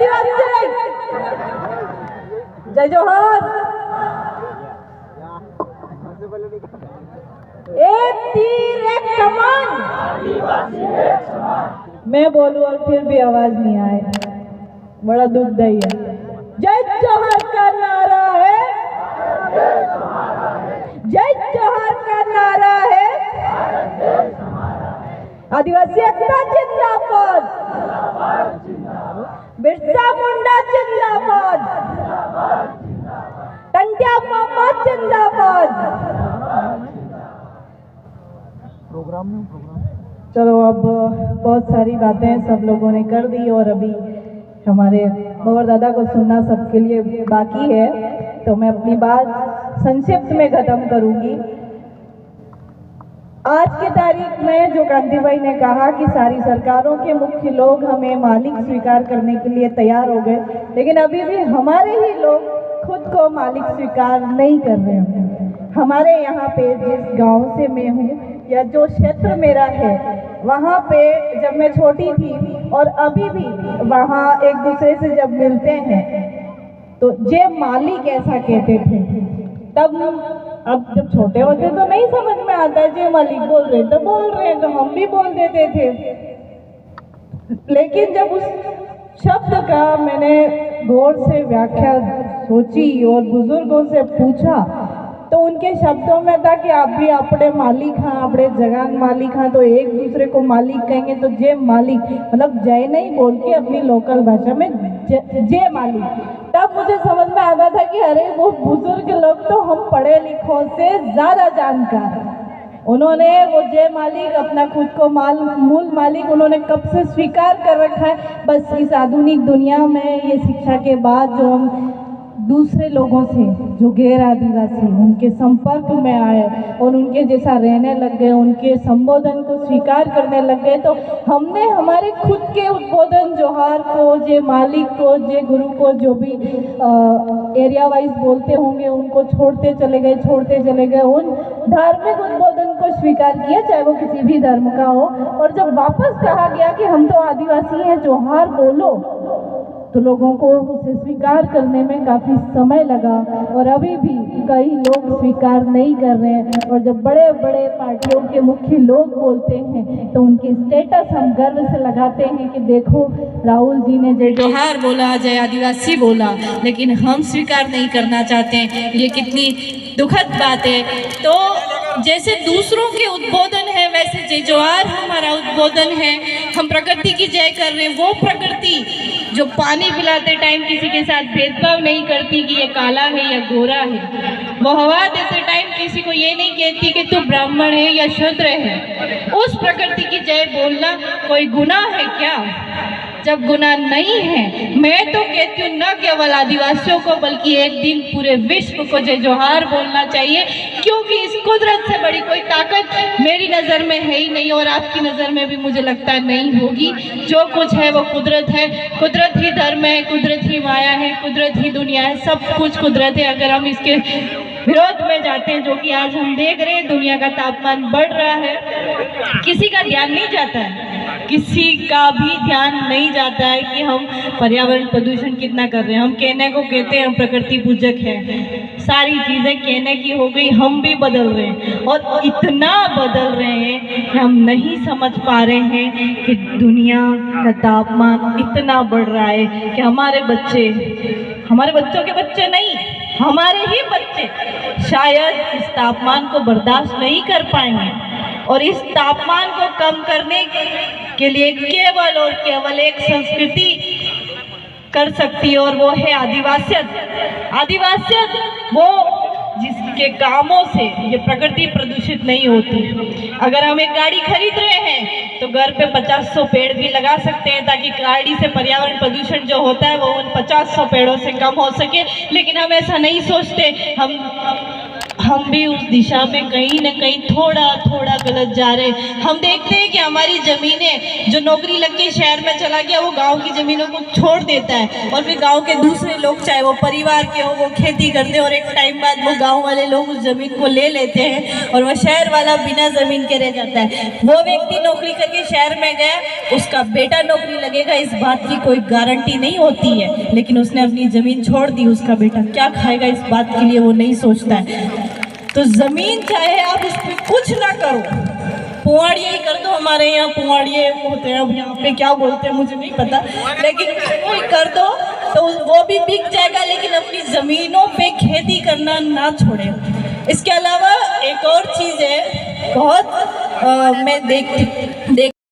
आदिवासी, जय जोहार। एक तीर एक कमान, मैं बोलूं और फिर भी आवाज नहीं आए, बड़ा दुखदाई है। जय जोहार का नारा है, जय जोहार का नारा है, आदिवासी एकता जिंदाबाद, बिरसा मुंडा जिंदाबाद, टंट्या मामा जिंदाबाद। चलो, अब बहुत सारी बातें सब लोगों ने कर दी और अभी हमारे भंवर दादा को सुनना सबके लिए बाकी है, तो मैं अपनी बात संक्षिप्त में खत्म करूंगी। आज के तारीख में जो कांति भाई ने कहा कि सारी सरकारों के मुख्य लोग हमें मालिक स्वीकार करने के लिए तैयार हो गए, लेकिन अभी भी हमारे ही लोग खुद को मालिक स्वीकार नहीं कर रहे हैं। हमारे यहाँ पे जिस गांव से मैं हूँ या जो क्षेत्र मेरा है, वहाँ पे जब मैं छोटी थी और अभी भी वहाँ एक दूसरे से जब मिलते हैं तो जे मालिक ऐसा कहते थे। तब अब जब छोटे होते तो नहीं समझ में आता है, जे मालिक बोल रहे तो बोल रहे हैं, तो हम भी बोल देते थे। लेकिन जब उस शब्द का मैंने गौर से व्याख्या सोची और बुजुर्गों से पूछा तो उनके शब्दों में था कि आप भी अपने मालिक हाँ, अपने जगान मालिक हाँ, तो एक दूसरे को मालिक कहेंगे तो जय मालिक, मतलब जय नहीं बोल के अपनी लोकल भाषा में जय मालिक। तब मुझे समझ में आता था कि अरे वो बुजुर्ग लोग तो हम पढ़े लिखों से ज्यादा जानकार हैं। उन्होंने वो जय मालिक अपना खुद को मूल मालिक उन्होंने कब से स्वीकार कर रखा है। बस इस आधुनिक दुनिया में ये शिक्षा के बाद जो हम दूसरे लोगों से जो गैर आदिवासी उनके संपर्क में आए और उनके जैसा रहने लग गए, उनके संबोधन को स्वीकार करने लग गए, तो हमने हमारे खुद के उद्बोधन जोहार को, जे मालिक को, जे गुरु को, जो भी एरिया वाइज बोलते होंगे उनको छोड़ते चले गए। उन धार्मिक उद्बोधन को स्वीकार किया, चाहे वो किसी भी धर्म का हो। और जब वापस कहा गया कि हम तो आदिवासी हैं, जोहार बोलो, तो लोगों को उसे स्वीकार करने में काफ़ी समय लगा और अभी भी कई लोग स्वीकार नहीं कर रहे हैं। और जब बड़े बड़े पार्टियों के मुख्य लोग बोलते हैं तो उनकी स्टेटस हम गर्व से लगाते हैं कि देखो राहुल जी ने जय जोहार बोला, जय आदिवासी बोला, लेकिन हम स्वीकार नहीं करना चाहते हैं। ये कितनी दुखद बात है। तो जैसे दूसरों के उद्बोधन है वैसे जय जोहार हमारा उद्बोधन है। हम प्रकृति की जय कर रहे हैं, वो प्रकृति जो पानी पिलाते टाइम किसी के साथ भेदभाव नहीं करती कि ये काला है या गोरा है, वो हवा देते टाइम किसी को ये नहीं कहती कि तू ब्राह्मण है या शूद्र है। उस प्रकृति की जय बोलना कोई गुनाह है क्या? जब गुनाह नहीं है, मैं तो कहती हूँ न केवल आदिवासियों को बल्कि एक दिन पूरे विश्व को जय जोहार बोलना चाहिए, क्योंकि इस कुदरत से बड़ी कोई ताकत मेरी नज़र में है ही नहीं और आपकी नज़र में भी मुझे लगता है नहीं होगी। जो कुछ है वो कुदरत है, कुदरत ही धर्म है, कुदरत ही माया है, कुदरत ही दुनिया है, सब कुछ कुदरत है। अगर हम इसके विरोध में जाते हैं, जो कि आज हम देख रहे हैं, दुनिया का तापमान बढ़ रहा है, किसी का ध्यान नहीं जाता है, किसी का भी ध्यान नहीं जाता है कि हम पर्यावरण प्रदूषण कितना कर रहे हैं। हम कहने को कहते हैं हम प्रकृति पूजक हैं, सारी चीज़ें कहने की हो गई, हम भी बदल रहे हैं और इतना बदल रहे हैं कि हम नहीं समझ पा रहे हैं कि दुनिया का तापमान इतना बढ़ रहा है कि हमारे बच्चों के बच्चे नहीं, हमारे ही बच्चे शायद इस तापमान को बर्दाश्त नहीं कर पाएंगे। और इस तापमान को कम करने के लिए केवल और केवल एक संस्कृति कर सकती है और वो है आदिवासियत। आदिवासियत वो जिसके कामों से ये प्रकृति प्रदूषित नहीं होती। अगर हम एक गाड़ी खरीद रहे हैं तो घर पे 50-100 पेड़ भी लगा सकते हैं ताकि गाड़ी से पर्यावरण प्रदूषण जो होता है वो उन 50-100 पेड़ों से कम हो सके, लेकिन हम ऐसा नहीं सोचते। हम भी उस दिशा में कहीं न कहीं थोड़ा थोड़ा गलत जा रहे हैं। हम देखते हैं कि हमारी ज़मीनें, जो नौकरी लग के शहर में चला गया वो गांव की ज़मीनों को छोड़ देता है और फिर गांव के दूसरे लोग, चाहे वो परिवार के हो, वो खेती करते हैं और एक टाइम बाद वो गांव वाले लोग उस ज़मीन को ले लेते हैं और वह शहर वाला बिना ज़मीन के रह जाता है। वो व्यक्ति नौकरी करके शहर में गया, उसका बेटा नौकरी लगेगा इस बात की कोई गारंटी नहीं होती है, लेकिन उसने अपनी ज़मीन छोड़ दी, उसका बेटा क्या खाएगा इस बात के लिए वो नहीं सोचता है। तो ज़मीन चाहे आप उस पर कुछ ना करो, पुआड़िया ही कर दो, हमारे यहाँ पुआड़िए होते हैं, अब यहाँ पे क्या बोलते हैं मुझे नहीं पता, लेकिन कोई कर दो तो वो भी बिक जाएगा, लेकिन अपनी ज़मीनों पे खेती करना ना छोड़े। इसके अलावा एक और चीज़ है, बहुत मैं देख